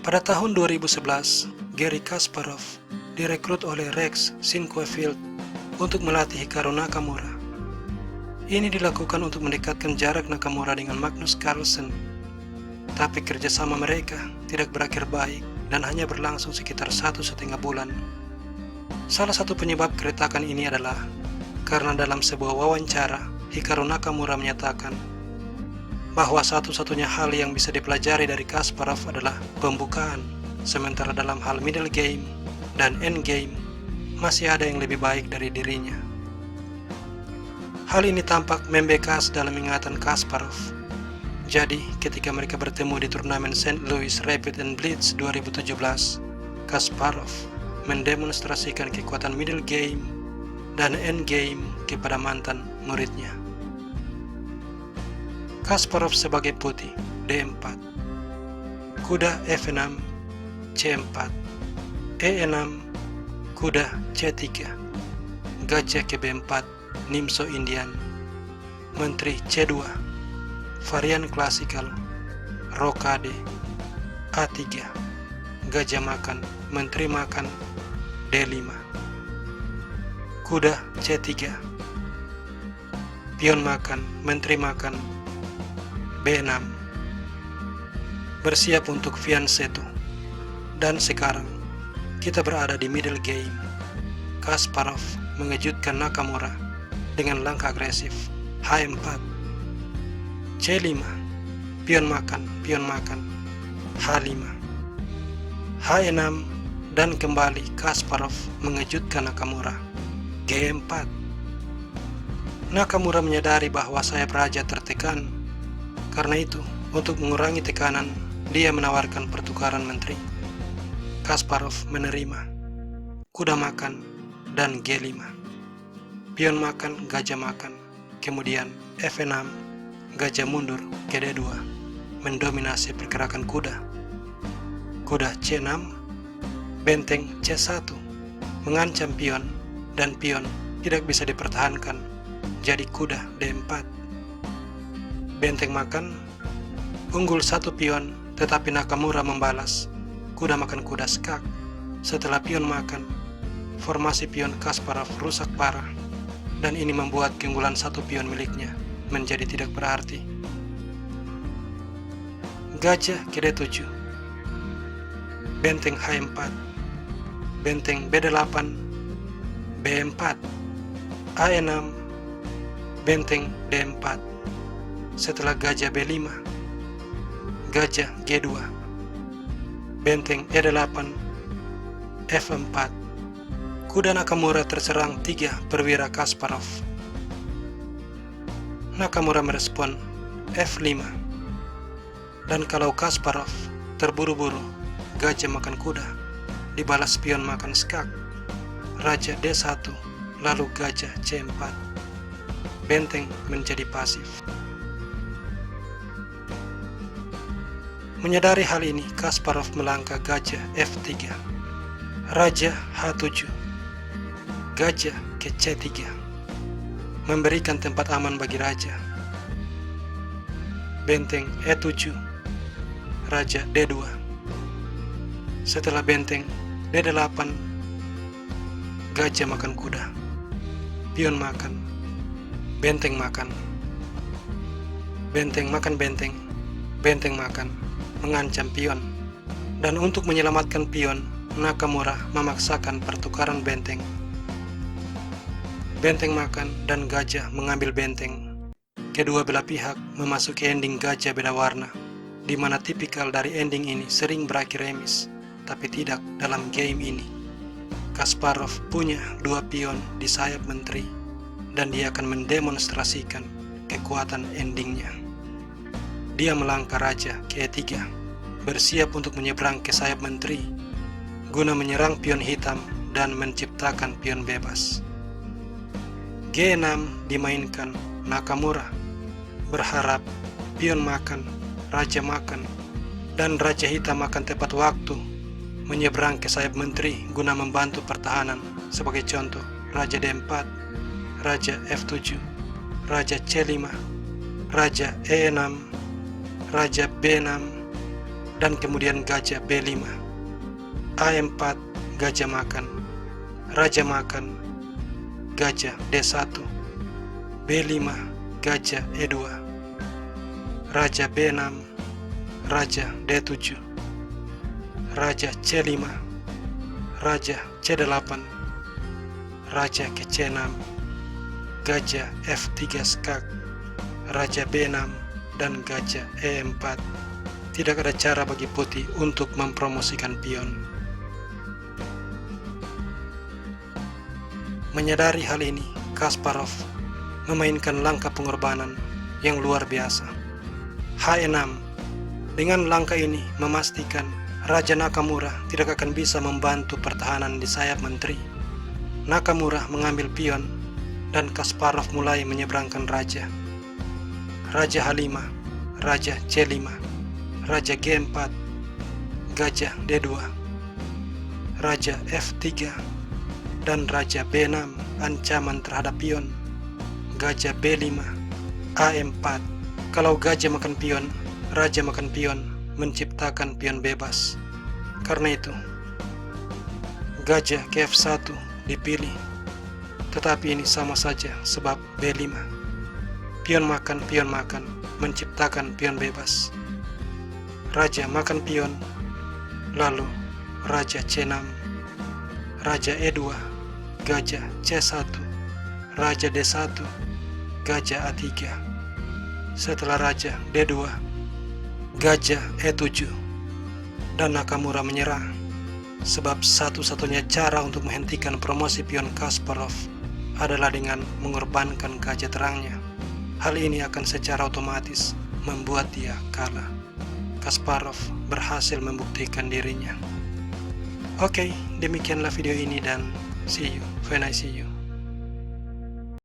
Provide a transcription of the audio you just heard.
Pada tahun 2011, Garry Kasparov direkrut oleh Rex Sinquefield untuk melatih Hikaru Nakamura. Ini dilakukan untuk mendekatkan jarak Nakamura dengan Magnus Carlsen. Tapi kerjasama mereka tidak berakhir baik dan hanya berlangsung sekitar 1,5 bulan. Salah satu penyebab keretakan ini adalah karena dalam sebuah wawancara, Hikaru Nakamura menyatakan bahwa satu-satunya hal yang bisa dipelajari dari Kasparov adalah pembukaan, sementara dalam hal middle game dan end game masih ada yang lebih baik dari dirinya. Hal ini tampak membekas dalam ingatan Kasparov. Jadi, ketika mereka bertemu di turnamen St. Louis Rapid and Blitz 2017, Kasparov mendemonstrasikan kekuatan middle game dan end game kepada mantan muridnya. Kasparov sebagai putih, D4, kuda F6, C4, E6, kuda C3, gajah ke B4, Nimso Indian, menteri C2, varian klasikal, rokade, A3, gajah makan, menteri makan, D5, kuda C3, pion makan, menteri makan, B6. Bersiap untuk fianchetto. Dan sekarang kita berada di middle game. Kasparov mengejutkan Nakamura dengan langkah agresif H4, C5, pion makan, H5, H6, dan kembali Kasparov mengejutkan Nakamura, G4. Nakamura menyadari bahwa sayap raja tertekan. Karena itu, untuk mengurangi tekanan, dia menawarkan pertukaran menteri. Kasparov menerima. Kuda makan dan G5. Pion makan, gajah makan. Kemudian F6, gajah mundur ke D2, mendominasi pergerakan kuda. Kuda C6, benteng C1, mengancam pion, dan pion tidak bisa dipertahankan, jadi kuda D4. Benteng makan, unggul satu pion, tetapi Nakamura membalas. Kuda makan kuda skak. Setelah pion makan, formasi pion Kasparov rusak parah, dan ini membuat keunggulan satu pion miliknya menjadi tidak berarti. Gajah ke D7, benteng H4, benteng B8, B4, A6, benteng D4. Setelah gajah B5, gajah G2, benteng E8, F4. Kuda Nakamura terserang 3 perwira Kasparov. Nakamura merespon F5. Dan kalau Kasparov terburu-buru, gajah makan kuda, dibalas pion makan skak, raja D1, lalu gajah C4. Benteng menjadi pasif. Menyadari hal ini, Kasparov melangkah gajah F3, raja H7, gajah ke C3, memberikan tempat aman bagi raja. Benteng E7, raja D2. Setelah benteng D8, gajah makan kuda, pion makan, benteng makan, benteng makan benteng, benteng makan, mengancam pion. Dan untuk menyelamatkan pion, Nakamura memaksakan pertukaran benteng. Benteng makan dan gajah mengambil benteng. Kedua belah pihak memasuki ending gajah beda warna, di mana tipikal dari ending ini sering berakhir remis, tapi tidak dalam game ini. Kasparov punya 2 pion di sayap menteri, dan dia akan mendemonstrasikan kekuatan endingnya. Dia melangkah raja ke E3, bersiap untuk menyeberang ke sayap menteri, guna menyerang pion hitam dan menciptakan pion bebas. G6 dimainkan Nakamura, berharap pion makan, dan raja hitam akan tepat waktu menyeberang ke sayap menteri guna membantu pertahanan. Sebagai contoh, raja D4, raja F7, raja C5, raja E6, raja B6, dan kemudian gajah B5. A4, gajah makan, raja makan, gajah D1. B5, gajah E2, raja B6, raja D7, raja C5, raja C8, raja ke C6, gajah F3 skak, raja B6, dan gajah E4. Tidak ada cara bagi putih untuk mempromosikan pion. Menyadari hal ini, Kasparov memainkan langkah pengorbanan yang luar biasa. H6. Dengan langkah ini memastikan Raja Nakamura tidak akan bisa membantu pertahanan di sayap menteri. Nakamura mengambil pion dan Kasparov mulai menyeberangkan raja. Raja H5, raja C5, raja G4, gajah D2, raja F3, dan raja B6 ancaman terhadap pion. Gajah B5, A4. Kalau gajah makan pion, raja makan pion, menciptakan pion bebas. Karena itu, gajah ke F1 dipilih. Tetapi ini sama saja sebab B5. Pion makan, menciptakan pion bebas. Raja makan pion, lalu raja C6, raja E2, gajah C1, raja D1, gajah A3. Setelah raja D2, gajah E7, dan Nakamura menyerah. Sebab satu-satunya cara untuk menghentikan promosi pion Kasparov adalah dengan mengorbankan gajah terangnya. Hal ini akan secara otomatis membuat dia kalah. Kasparov berhasil membuktikan dirinya. Oke, demikianlah video ini dan see you when I see you.